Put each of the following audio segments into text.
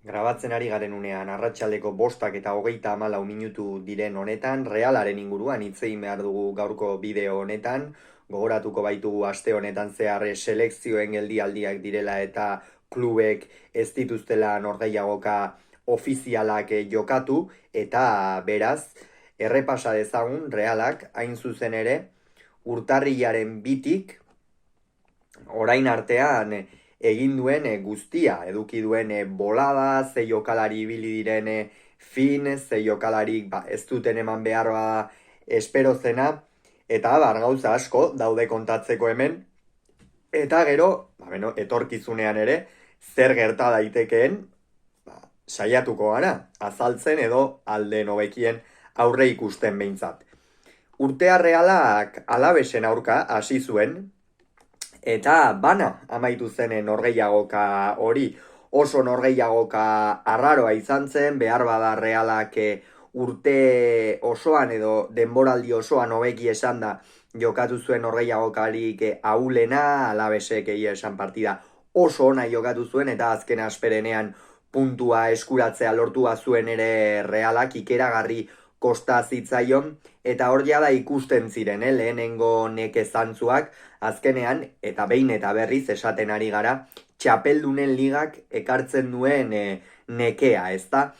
Grabatzen ari garen unean, arratsaldeko 5:34 minutu diren honetan, Realaren inguruan hitz egin behar dugu gaurko bideo honetan, gogoratuko baitugu aste honetan zehar selekzioen geldialdiak direla eta klubek ez dituztela norgehiagoka ofizialak jokatu, eta beraz, errepasa dezagun Realak hain zuzen ere, urtarrilaren 2tik, orain artean egin duen guztia, eduki duen bolada, ze jokalari ibili diren fin, ze jokalarik ez duten eman behar espero zena, eta gauza asko daude kontatzeko hemen, eta gero, etorkizunean ere, zer gerta daitekeen, saiatuko gara, azaltzen edo alde nobekien aurre ikusten behintzat. Urtea Realak Alavesen aurka hasi zuen, eta bana amaitu zen norgehiagoka hori. Oso norgehiagoka arraroa izan zen, behar bada Realak urte osoan edo denboraldi osoan hobeki esan da jokatu zuen norgehiagokarik ahulena, Alavesek egia esan partida oso ona jokatu zuen, eta azken asperenean puntua eskuratzea lortua zuen ere Realak, ikeragarri kosta zitzaion, eta hor jada ikusten ziren, lehenengo neke zantzuak, azkenean, eta behin eta berriz esaten ari gara, txapeldunen ligak ekartzen duen nekea, ezta?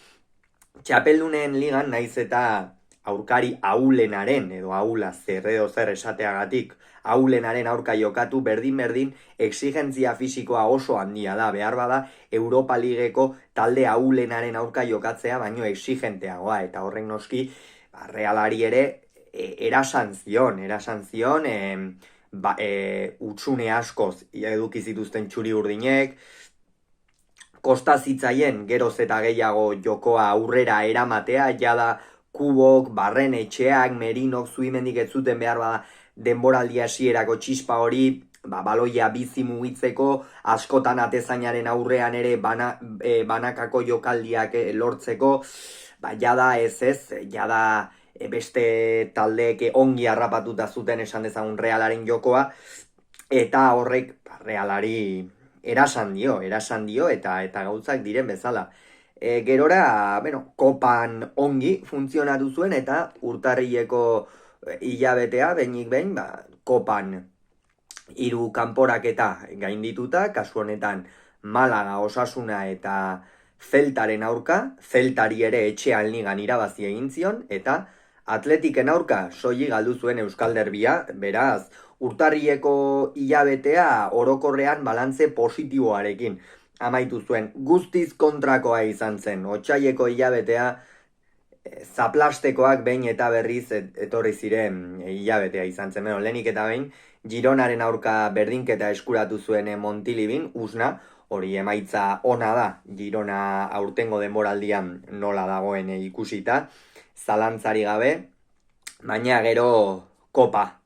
Txapeldunen ligan naiz eta aurkari ahulenaren, edo ahula zer edo zer esateagatik, ahulenaren aurka jokatu, berdin-berdin, exigentzia fisikoa oso handia da, behar bada, Europa Ligeko talde ahulenaren aurka jokatzea, baino exigenteagoa, eta horrek noski, Realari ere, erasan zion, utsune askoz eduki zituzten txuri urdinek, kosta zitzaien geroz eta gehiago jokoa aurrera eramatea, jada Kubok, Barrenetxeak, Merinok, Zubimendik ez zuten behar bada denboraldi hasierako txispa hori, baloia bizi mugitzeko, askotan atezainaren aurrean ere banakako jokaldiak lortzeko, jada jada beste taldeek ongi harrapatuta zuten esan dezagun Realaren jokoa, eta horrek Realari erasan dio eta gauzak diren bezala. Gerora, kopan ongi funtzionatu zuen, eta urtarrileko hilabetea, behinik behin, kopan 3 kanporaketa gaindituta, kasu honetan Malaga, Osasuna eta Zeltaren aurka, Zeltari ere etxean ligan irabazi egin zion, eta Atletiken aurka soilik galdu zuen Euskal Derbia, beraz, urtarrileko hilabetea orokorrean balantze positiboarekin amaitu zuen. Guztiz kontrakoa izan zen, otsaileko hilabetea zaplastekoak behin eta berriz etorri ziren hilabetea izan zen. Lehenik eta behin, Gironaren aurka berdinketa eskuratu zuen Montilibin, Usna, hori emaitza ona da, Girona aurtengo denboraldian nola dagoen ikusita, zalantzari gabe, baina gero kopa.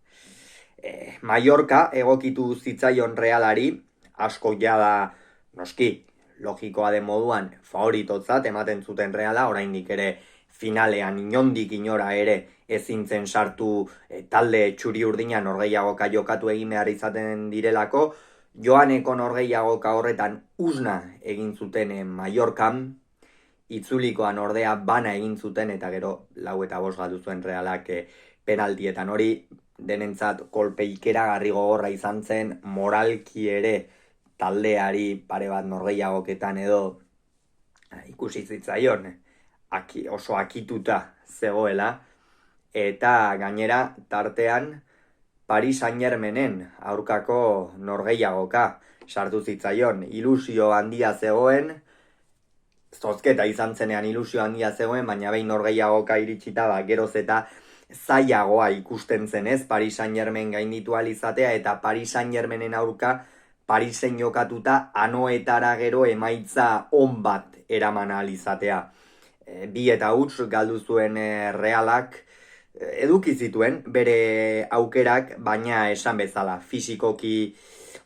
Mallorca egokitu zitzaion Realari, asko jada, noski, logikoa den moduan favoritotzat ematen zuten Reala, oraindik ere finalean inondik inora ere ezintzen sartu talde txuri urdina norgehiagoka jokatu egin behar izaten direlako, joaneko norgehiagoka horretan Usna egin zuten Mallorcan, itzulikoan ordea bana egin zuten, eta gero 4-5 galdu zuen Realak penaltietan. Hori denentzat kolpe ikeragarri gogorra izan zen, moralki ere taldeari pare bat norgehiagoketan edo ikusi zitzaion, oso akituta zegoela, eta gainera tartean Paris Saint-Germainen aurkako norgehiagoka sartu zitzaion, ilusio handia zegoen, zozketa izan zenean ilusio handia zegoen, baina behin norgehiagoka iritsita geroz eta zailagoa ikusten zenez, Paris Saint-Germain gainditu izatea, eta Paris Saint-Germainen aurka Parisen jokatuta anoetara gero emaitza on bat eraman izatea. 2-0 galdu zuen Realak, eduki zituen bere aukerak, baina esan bezala, fisikoki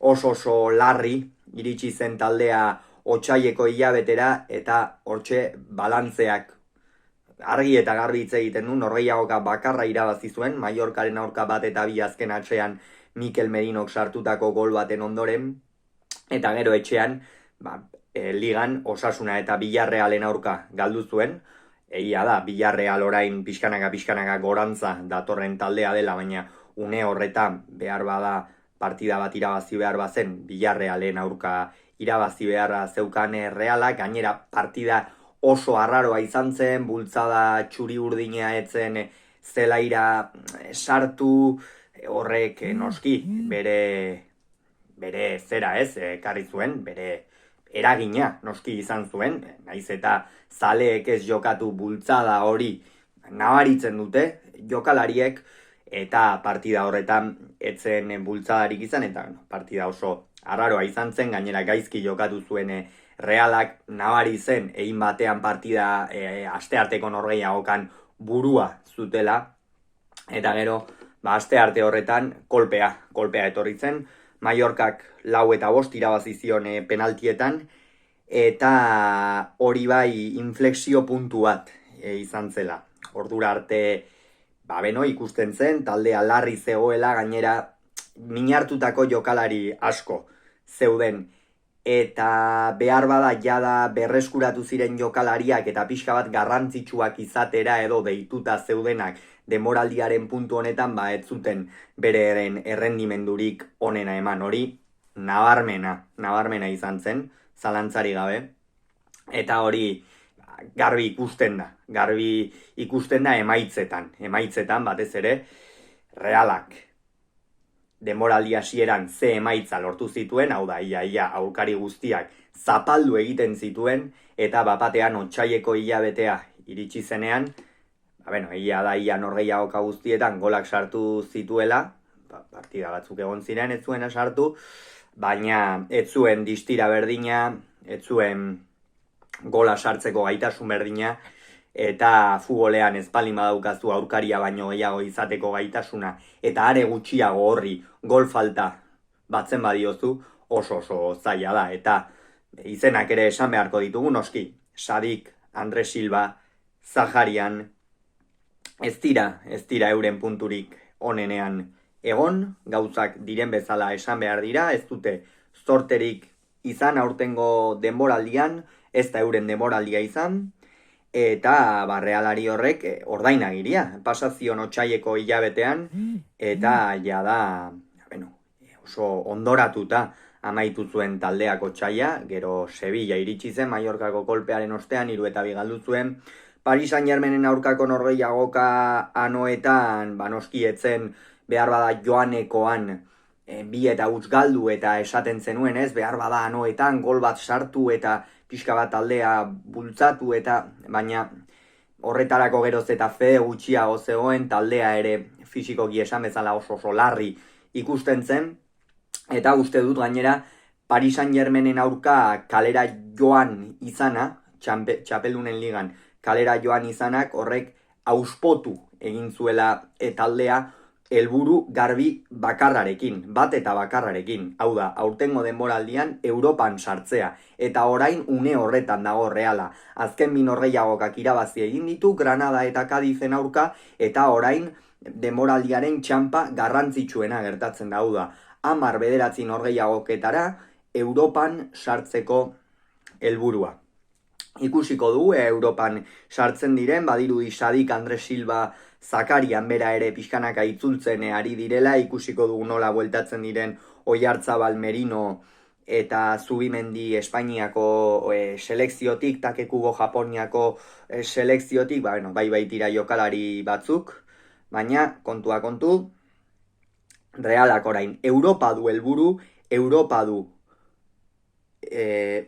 oso larri iritsi zen taldea otsaileko hilabetera, eta hortxe balantzeak argi eta garbi hitz egiten du, norgehiagoka bakarra irabazi zuen, Mallorcaren aurka 1-2 azken atzean Mikel Merinok sartutako gol baten ondoren, eta gero etxean, ligan Osasuna eta Villarrealen aurka galdu zuen. Egia da, Villarreal orain pixkanaka gorantza datorren taldea dela, baina une horretan behar bada partida bat irabazi behar bazen, Villarrealen aurka irabazi beharra zeukan Realak, gainera partida oso arraroa izan zen, bultzada txuri urdina etzen zelaira sartu, horrek noski bere zera ekarri zuen, bere eragina noski izan zuen, naiz eta zaleek ez jokatu bultzada hori nabaritzen dute jokalariek, eta partida horretan etzen bultzadarik izan, eta partida oso arraroa izan zen, gainera gaizki jokatu zuen Realak, nabari zen egin batean partida astearteko norgehiagokan burua zutela, eta gero astearte horretan kolpea etorri zen, Mallorcak 4-5 irabazi zion penaltietan, eta hori bai inflexio puntu bat izan zela. Ordura arte ikusten zen, taldea larri zegoela, gainera minartutako jokalari asko zeuden, eta behar bada jada berreskuratu ziren jokalariak eta pixka bat garrantzitsuak izatera edo deituta zeudenak denboraldiaren puntu honetan ez zuten bereren errendimendurik onena eman, hori nabarmena izan zen, zalantzari gabe, eta hori garbi ikusten da emaitzetan batez ere Realak denboraldi hasieran ze emaitza lortu zituen, hau da, ia aurkari guztiak zapaldu egiten zituen, eta bapatean otsaieko hilabetea iritsi zenean, ia da, ia norgehiagoka guztietan golak sartu zituela, partida batzuk egon ziren ez zuena sartu, baina ez zuen distira berdina, ez zuen gola sartzeko gaitasun berdina, eta futbolean ez baldin badaukazu aurkaria baino gehiago izateko gaitasuna, eta are gutxiago horri gol falta batzen badiozu, oso zaila da, eta izenak ere esan beharko ditugu noski, Sadik, Andre Silva, Zaharian, ez dira euren punturik onenean egon, gauzak diren bezala esan behar dira, ez dute zorterik izan aurtengo denboraldian, ez da euren denboraldia izan, eta Realari horrek ordainagiria, pasazion otsaieko hilabetean, eta jada, oso ondoratuta amaitu zuen taldeak otsaia, gero Sevilla iritsi zen, Mallorcako kolpearen ostean, 3-2 galdu zuen, Paris Saint-Germainen aurkako norgehiagoka anoetan, noski etzen behar bada joanekoan 2-0 galdu eta esaten zenuen ez, behar bada anoetan gol bat sartu eta pixka bat taldea bultzatu, eta baina horretarako geroz eta fede gutxiago zegoen, taldea ere fisikoki esan bezala oso larri ikusten zen, eta uste dut gainera Paris Saint-Germainen aurka kalera joan izana, txapeldunen ligan kalera joan izanak horrek auspotu egin zuela taldea helburu garbi bakarrarekin, bat eta bakarrarekin, hau da, aurtengo denboraldian Europan sartzea, eta orain une horretan dago Reala, azken norgehiagokak irabazi egin ditu, Granada eta Cadizen aurka, eta orain denboraldiaren txanpa garrantzitsuena gertatzen da, hau da, 10-9 norgehiagoketara Europan sartzeko helburua. Ikusiko du, Europan sartzen diren, badirudi Sadik, Andre Silva, Zakarian bera ere pixkanaka itzultzen ari direla, ikusiko dugu nola bueltatzen diren Oiartzabal, Merino eta Zubimendi Espainiako selekziotik, Takekubo Japoniako selekziotik, bai baitira jokalari batzuk, baina kontua kontu, Realak orain Europa du helburu, Europa du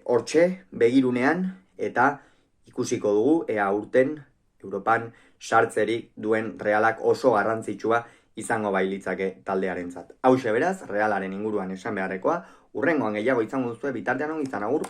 hortxe begirunean, eta ikusiko dugu ea urten Europan sartzerik duen Realak oso garrantzitsua izango bailitzake taldearentzat. Hauxe beraz, Realaren inguruan esan beharrekoa, hurrengoan gehiago izango duzue, bitartean ongi izan, agur!